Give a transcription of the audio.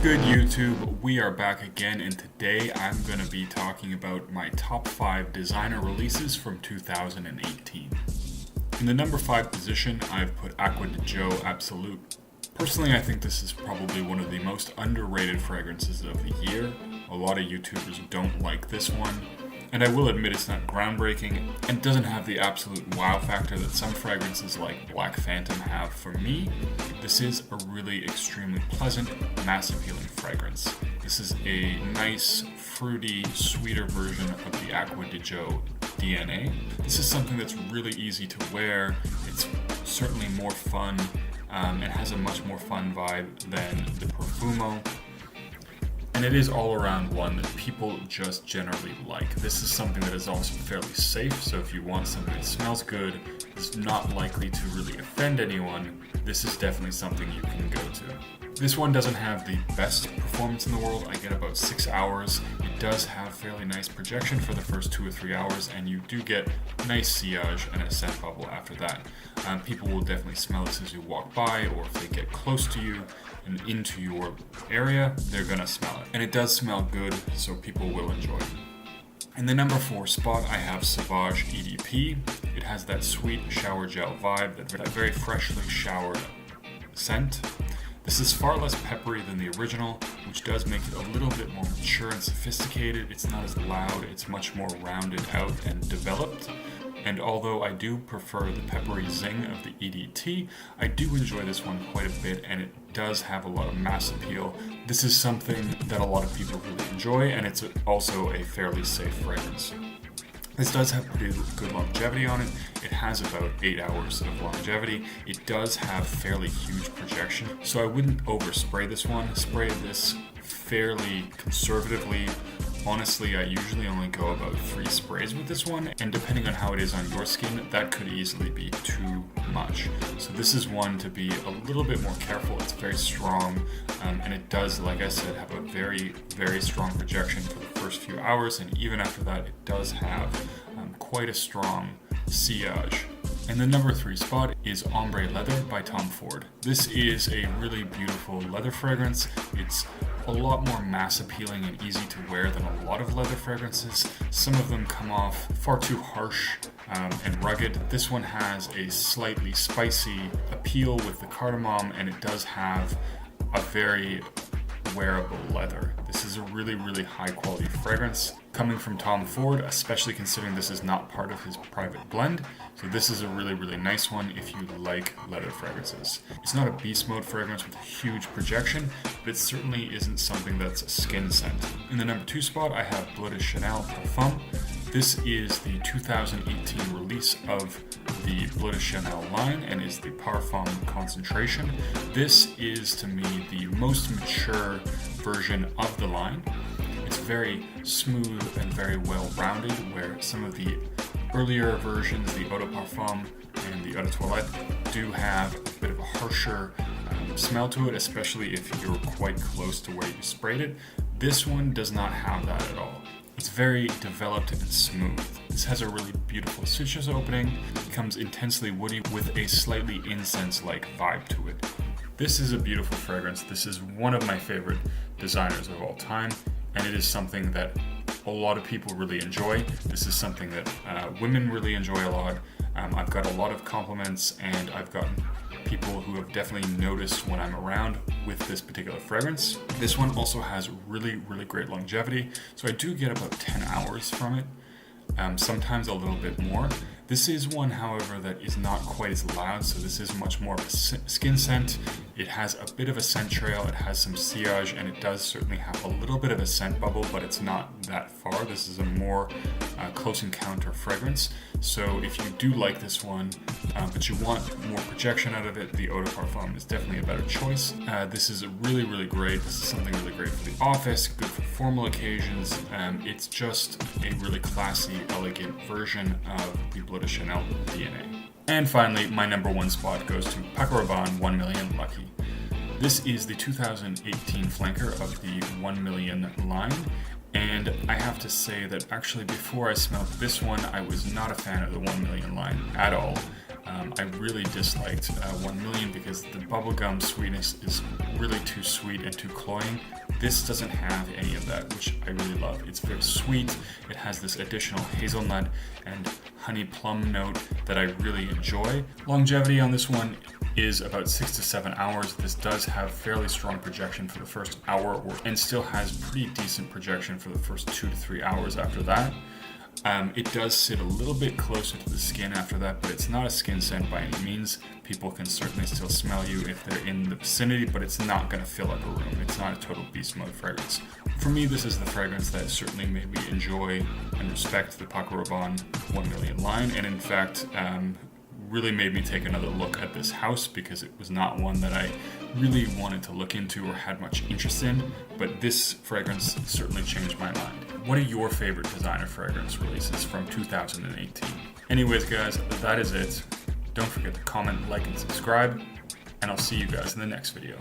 Good YouTube? We are back again, and today I'm going to be talking about my top 5 designer releases from 2018. In the number 5 position, I've put Acqua di Gio Absolute. Personally, I think this is probably one of the most underrated fragrances of the year. A lot of YouTubers don't like this one, and I will admit it's not groundbreaking and doesn't have the absolute wow factor that some fragrances like Black Phantom have. For me, this is a really extremely pleasant, mass-appealing fragrance. This is a nice, fruity, sweeter version of the Acqua di Gio DNA. This is something that's really easy to wear. It's certainly more fun. It has a much more fun vibe than the Profumo. And it is all around one that people just generally like. This is something that is also fairly safe, so if you want something that smells good, is not likely to really offend anyone, this is definitely something you can go to. This one doesn't have the best performance in the world. I get about 6 hours. It does have fairly nice projection for the first 2 or 3 hours, and you do get nice sillage and a scent bubble after that. People will definitely smell this as you walk by, or if they get close to you and into your area, they're gonna smell it. And it does smell good, so people will enjoy it. In the number 4 spot, I have Sauvage EDP. It has that sweet shower gel vibe, that very freshly showered scent. This is far less peppery than the original, which does make it a little bit more mature and sophisticated. It's not as loud, it's much more rounded out and developed. And although I do prefer the peppery zing of the EDT, I do enjoy this one quite a bit, and it does have a lot of mass appeal. This is something that a lot of people really enjoy, and it's also a fairly safe fragrance. This does have pretty good longevity on it. It has about 8 hours of longevity. It does have fairly huge projection, so I wouldn't overspray this one. Spray this fairly conservatively. Honestly, I usually only go about 3 sprays with this one, and depending on how it is on your skin, that could easily be too much. So this is one to be a little bit more careful. It's very strong, and it does, like I said, have a very, very strong projection for the first few hours, and even after that, it does have quite a strong sillage. And the number 3 spot is Ombre Leather by Tom Ford. This is a really beautiful leather fragrance. It's a lot more mass appealing and easy to wear than a lot of leather fragrances. Some of them come off far too harsh and rugged. This one has a slightly spicy appeal with the cardamom, and it does have a very wearable leather. This is a really, really high quality fragrance coming from Tom Ford, especially considering this is not part of his private blend. So this is a really, really nice one if you like leather fragrances. It's not a beast mode fragrance with a huge projection, but it certainly isn't something that's a skin scent. In the number 2 spot, I have Bleu de Chanel Parfum. This is the 2018 release of the Bleu de Chanel line and is the Parfum concentration. This is, to me, the most mature version of the line. It's very smooth and very well rounded, where some of the earlier versions, the Eau de Parfum and the Eau de Toilette, do have a bit of a harsher smell to it, especially if you're quite close to where you sprayed it. This one does not have that at all. It's very developed and smooth. This has a really beautiful citrus opening. It comes intensely woody with a slightly incense-like vibe to it. This is a beautiful fragrance. This is one of my favorite designers of all time, and it is something that a lot of people really enjoy. This is something that women really enjoy a lot. I've got a lot of compliments, and I've gotten people who have definitely noticed when I'm around with this particular fragrance. This one also has really, really great longevity, so I do get about 10 hours from it, sometimes a little bit more. This is one, however, that is not quite as loud, so this is much more of a skin scent. It has a bit of a scent trail, it has some sillage, and it does certainly have a little bit of a scent bubble, but it's not that far. This is a more close encounter fragrance. So if you do like this one, but you want more projection out of it, the Eau de Parfum is definitely a better choice. This is really, really great. This is something really great for the office, good for formal occasions. It's just a really classy, elegant version of the Bleu de Chanel DNA. And finally, my number 1 spot goes to Paco Rabanne 1 Million Lucky. This is the 2018 flanker of the 1 Million line, and I have to say that actually before I smelled this one, I was not a fan of the 1 Million line at all. I really disliked 1 Million because the bubblegum sweetness is really too sweet and too cloying. This doesn't have any of that, which I really love. It's very sweet. It has this additional hazelnut and honey plum note that I really enjoy. Longevity on this one is about 6 to 7 hours. This does have fairly strong projection for the first hour and still has pretty decent projection for the first 2 to 3 hours after that. It does sit a little bit closer to the skin after that, but it's not a skin scent by any means. People can certainly still smell you if they're in the vicinity, but it's not going to fill up a room. It's not a total beast mode fragrance. For me, this is the fragrance that certainly made me enjoy and respect the Paco Rabanne 1 Million line, and in fact, really made me take another look at this house because it was not one that I really wanted to look into or had much interest in, but this fragrance certainly changed my mind. What are your favorite designer fragrance releases from 2018? Anyways guys, that is it. Don't forget to comment, like, and subscribe, and I'll see you guys in the next video.